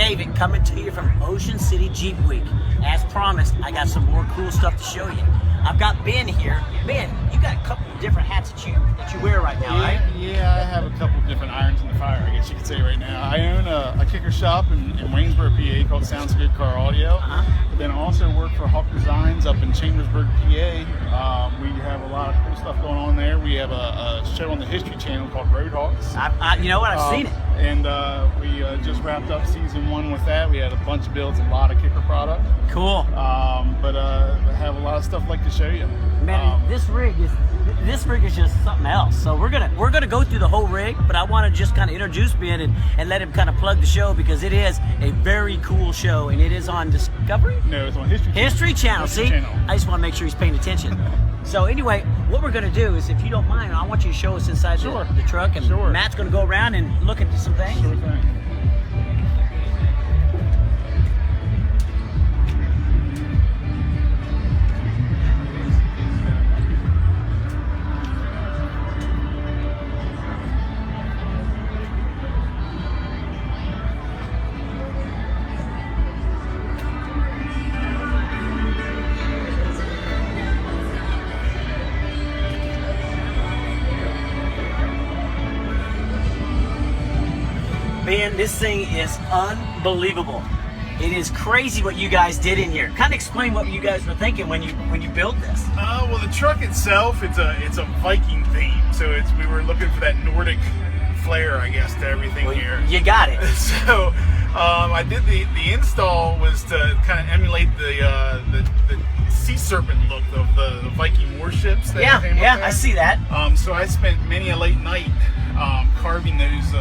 David coming to you from Ocean City Jeep Week. As promised, I got some more cool stuff to show you. I've got Ben here. Ben, you got a couple of different hats that you wear right now, right? Yeah, I have a couple of different irons in the fire, I guess you could say right now. I own a kicker shop in Waynesboro, PA called Sounds Good Car Audio. But then I also work for Hawk Designs up in Chambersburg, PA. We have a lot of cool stuff going on there. We have a show on the History Channel called Roadhawks. You know what? I've seen it. And we just wrapped up season 1 with that. We had a bunch of builds, a lot of kicker product. Cool. But I have a lot of stuff I'd like to show you. Man, this rig is just something else. So we're gonna go through the whole rig, but I want to just kind of introduce Ben and let him kind of plug the show, because it is a very cool show, and it is on Discovery? No, it's on History Channel. See? I just want to make sure he's paying attention. So anyway, what we're going to do is, if you don't mind, I want you to show us inside the truck, and Matt's going to go around and look at some things. Sure thing. Man, this thing is unbelievable. It is crazy what you guys did in here. Kind of explain what you guys were thinking when you built this. Well, the truck itself, it's a Viking theme. So we were looking for that Nordic flair, I guess, to everything here. You got it. So I did the install was to kind of emulate the sea serpent look of the Viking warships. Yeah, I see that. So I spent many a late night carving those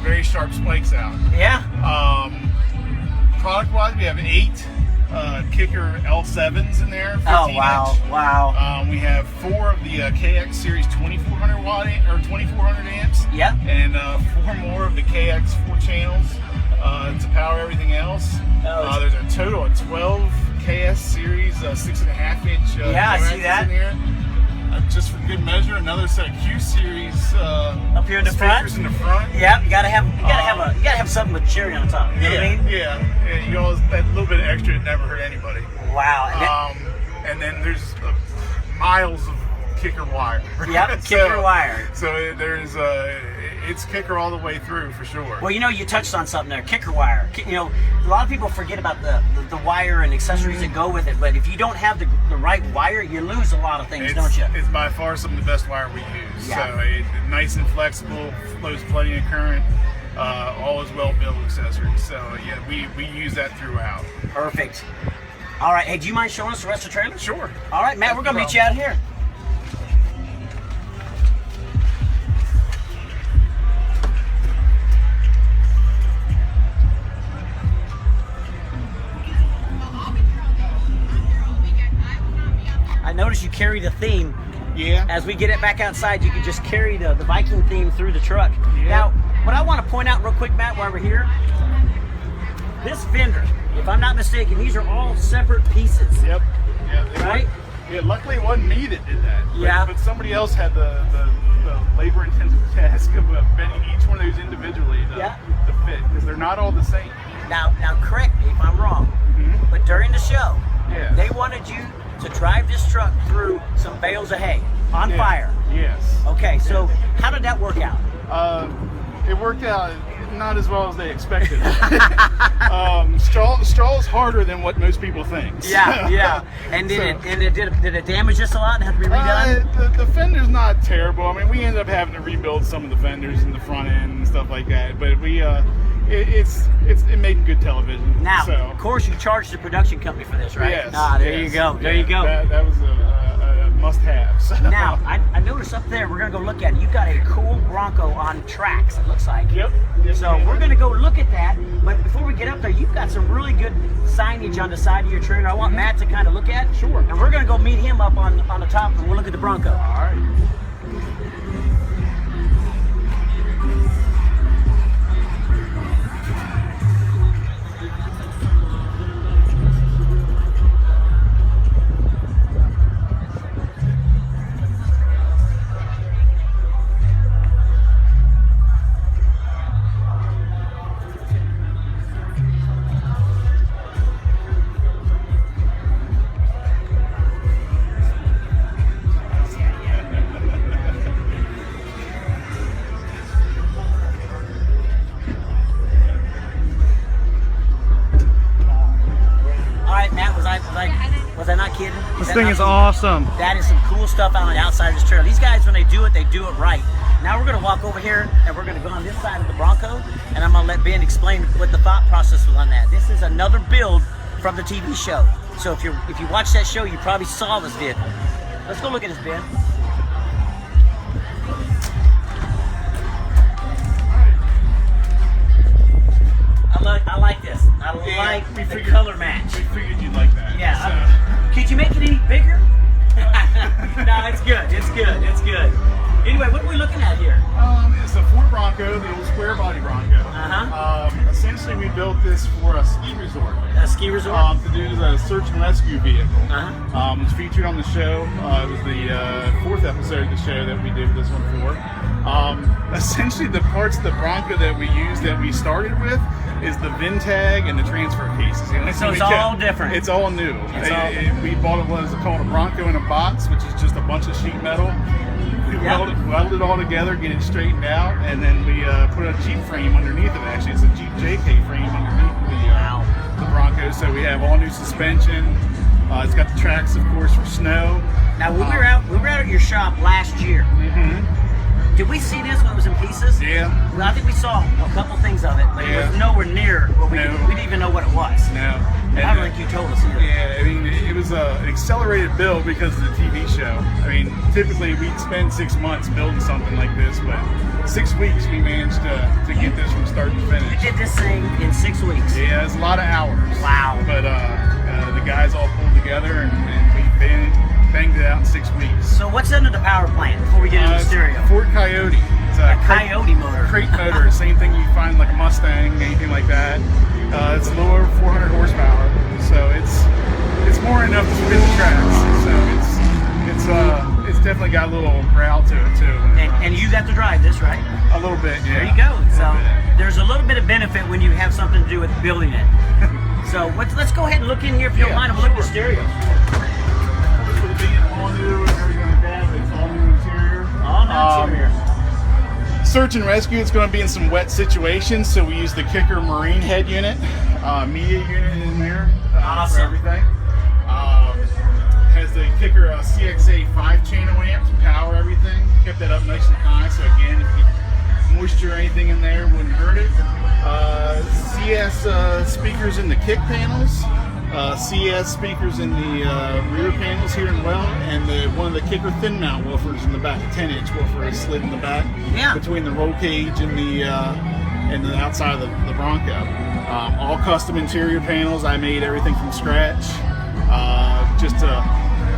very sharp spikes out. Yeah. Product-wise, we have 8 KICKER L7s in there. 15 inch. Wow. We have 4 of the KX Series 2400 watt or 2400 amps. Yeah. And 4 more of the KX 4 channels to power everything else. There's a total of 12 KS Series 6.5 inch. I see that. In here. Just for good measure, another set of Q Series up here in the front. In the front. Yeah, you gotta have something with cherry on top. You know what I mean? Yeah. You always, that little bit of extra never hurt anybody. Wow. And then there's miles of KICKER wire. Yeah, KICKER wire. So there's it's KICKER all the way through for sure. Well, you touched on something there, KICKER wire. A lot of people forget about the wire and accessories that go with it, but if you don't have the right wire, you lose a lot of things, don't you? It's by far some of the best wire we use. Yeah. So it's nice and flexible, flows plenty of current, all is well built accessories. So yeah, we use that throughout. Perfect. All right, hey, do you mind showing us the rest of the trailer? Sure. All right, Matt, we're gonna meet you out here. I noticed you carry the theme. Yeah. As we get it back outside, you can just carry the Viking theme through the truck. Yeah. Now, what I want to point out real quick, Matt, while we're here, this fender, if I'm not mistaken, these are all separate pieces. Yep. Yeah. Right? Yeah. Luckily, it wasn't me that did that. Yeah. But somebody else had the labor-intensive task of bending each one of those individually to fit, because they're not all the same. Now, correct me if I'm wrong, but during the show, they wanted you to drive this truck through some bales of hay on fire. Yes. Okay, so how did that work out? It worked out not as well as they expected. Straw is harder than what most people think. Yeah. And did it damage this a lot and have to be redone? The fender's not terrible. I mean, we ended up having to rebuild some of the fenders in the front end and stuff like that. But we it made good television. Now, so. Of course, you charged the production company for this, right? Yes. There you go. There you go. That was a must-have. So. Now, I noticed up there, we're going to go look at it. You've got a cool Bronco on tracks, it looks like. Yep. So we're going to go look at that. But before we get up there, you've got some really good signage on the side of your trailer. I want Matt to kind of look at. Sure. And we're going to go meet him up on the top, and we'll look at the Bronco. All right. not kidding. This thing is awesome. That is some cool stuff out on the outside of this trailer. These guys, when they do it right. Now we're going to walk over here and we're going to go on this side of the Bronco, and I'm going to let Ben explain what the thought process was on that. This is another build from the TV show. So if you watch that show, you probably saw this vehicle. Let's go look at this, Ben. I like this. I like the color match. We figured you'd like that. Yeah. Could you make it any bigger? No, it's good. It's good. It's good. Anyway, what are we looking at here? It's a Ford Bronco, the old square body Bronco. Essentially, we built this for a ski resort. A ski resort? To do the search and rescue vehicle. It's featured on the show. It was the 4th episode of the show that we did this one for. Essentially, the parts of the Bronco that we used, that we started with, is the VIN tag and the transfer cases. So it's all different. It's all new. We bought what is called a Bronco in a box, which is just a bunch of sheet metal. We welded it all together, get it straightened out, and then we put a Jeep frame underneath it. Actually, it's a Jeep JK frame underneath the Bronco. So we have all new suspension. It's got the tracks, of course, for snow. Now, when we were out at your shop last year. Did we see this when it was in pieces? Yeah. Well, I think we saw a couple things of it, but it was nowhere near what we didn't even know what it was. No. I don't think you told us either. Yeah, I mean, it was an accelerated build because of the TV show. I mean, typically we'd spend 6 months building something like this, but 6 weeks we managed to get this from start to finish. You did this thing in 6 weeks? Yeah, it's a lot of hours. Wow. But the guys all pulled together and we banged it out in 6 weeks. So what's under the power plant before we get into the stereo? Ford Coyote. It's a Coyote motor. Crate motor, same thing you find like a Mustang, anything like that. It's a little over 400 horsepower, so it's more than enough to spin the tracks. So it's definitely got a little growl to it too. And you got to drive this, right? A little bit, yeah. There you go. So there's a little bit of benefit when you have something to do with building it. So let's go ahead and look in here if you don't mind. And we'll look at the stereo. All new and everything like that, but it's all new interior. All new interior. Search and rescue, it's going to be in some wet situations, so we use the KICKER marine head unit, media unit in there for everything. Has the KICKER CXA 5-channel amp to power everything. Kept that up nice and high, so again, if you get moisture or anything in there, wouldn't hurt it. CS speakers in the kick panels. CS speakers in the rear panels here as well, and one of the KICKER thin mount woofers in the back. 10-inch woofer is slid in the back between the roll cage and the outside of the Bronco. All custom interior panels. I made everything from scratch.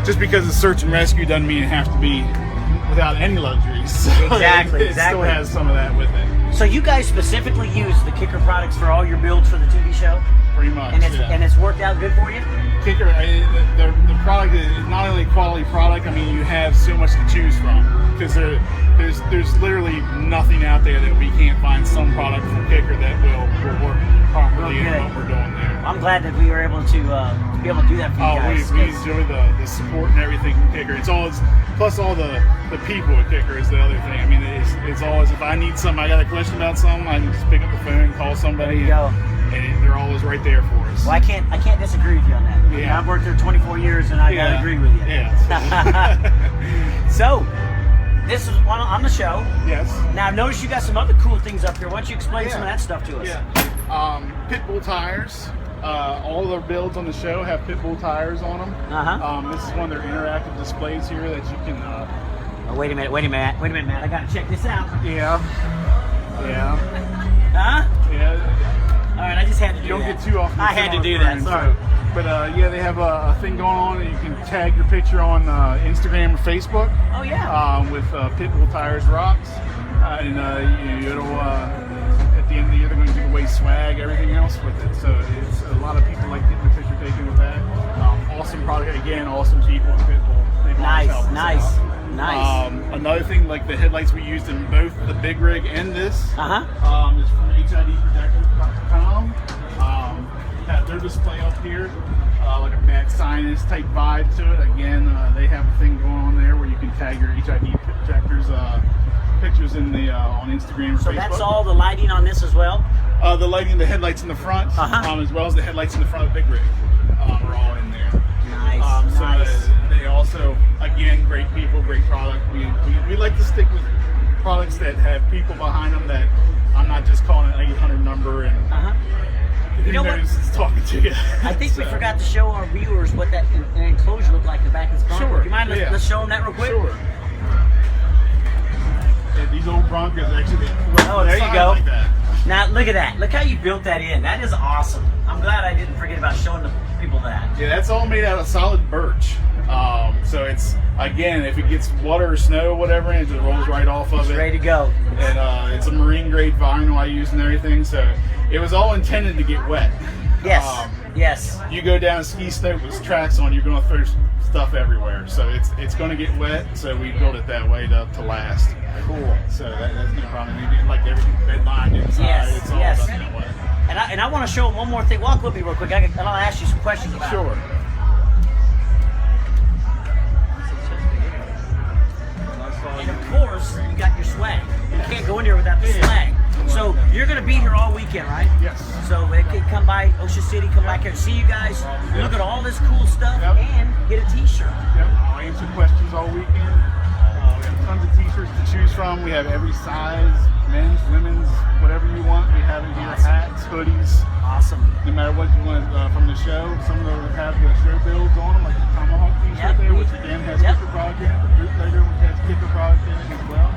Just because it's search and rescue doesn't mean it has to be without any luxuries. So exactly. It still has some of that with it. So you guys specifically use the KICKER products for all your builds for the TV show? Pretty much, and it's worked out good for you? KICKER, the product is not only a quality product, I mean, you have so much to choose from. Because there's literally nothing out there that we can't find some product from KICKER that will work properly in what we're doing there. I'm glad that we were able to be able to do that for you guys. We enjoy the support and everything from KICKER. Plus all the people at KICKER is the other thing. I mean, it's always, if I need something, I got a question about something, I can just pick up the phone and call somebody. There you go. And they're always right there for us. Well, I can't disagree with you on that. Yeah. I've worked there 24 years, and I gotta agree with you. Yeah. So, this is one on the show. Yes. Now, I've noticed you got some other cool things up here. Why don't you explain some of that stuff to us? Yeah. Pitbull tires. All of our builds on the show have Pitbull tires on them. This is one of their interactive displays here that you can. Oh, wait a minute, Matt. I gotta check this out. Yeah. Huh? Yeah. All right, I just had to do that. You don't get too often. I had to do that. Sorry. But they have a thing going on, and you can tag your picture on Instagram or Facebook. Oh yeah. With Pitbull Tires Rocks, and it'll at the end of the year they're going to give away swag, everything else with it. So it's a lot of people like getting a picture taken with that. Awesome product again. Awesome people at Pitbull. They've always helped us out. Nice. Another thing, like the headlights we used in both the big rig and this, is from HIDprojector.com. Have their display up here, like a Mad Scientist type vibe to it. Again, they have a thing going on there where you can tag your HID projectors pictures in the on Instagram or Facebook. So that's all the lighting on this as well? The lighting, the headlights in the front, as well as the headlights in the front of the big rig, are all in there. Nice. Nice. They also, again, great people, great product. We like to stick with products that have people behind them, that I'm not just calling an 800 number and You know what? is talking to you. I think we forgot to show our viewers what that enclosure looked like in the back of this Bronco. Sure. You mind? Let's show them that real quick. Sure. Yeah, these old Broncos actually. There you go. Like that. Now look at that. Look how you built that in. That is awesome. I'm glad I didn't forget about showing the people that. Yeah, that's all made out of solid birch. So it's, again, if it gets water or snow or whatever, it just rolls right off of it. Ready to go. And it's a marine grade vinyl I use and everything. So it was all intended to get wet. Yes. Yes. You go down a ski slope with tracks on, you're going to throw stuff everywhere. So it's going to get wet. So we built it that way to last. Cool. So that's no problem. You get, like, everything bed lined inside. Yes, It's all yes. done that way. And I want to show one more thing. Walk with me real quick. And I'll ask you some questions about it. Sure. And of course, you got your swag. You can't go in here without the swag. So you're going to be here all weekend, right? Yes. So they can come by Ocean City, come back here and see you guys, look at all this cool stuff, and get a t-shirt. Yep. I'll answer questions all weekend. We have tons of t-shirts to choose from. We have every size, men's, women's, whatever you want. We have it here. Hats, hoodies. Awesome. No matter what you want from the show. Some of them have the show builds on them, like the Tomahawk t-shirt there, which again has Kicker product in it. The bootlegger, which has Kicker product in it as well.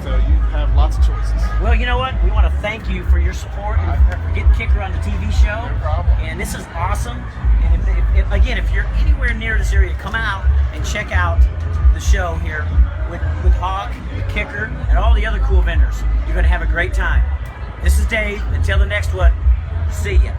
So you have lots of choices. Well, you know what? We want to thank you for your support and for getting Kicker on the TV show. No problem. And this is awesome. And if you're anywhere near this area, come out and check out the show here with Hawk, with Kicker, and all the other cool vendors. You're going to have a great time. This is Dave. Until the next one, see ya.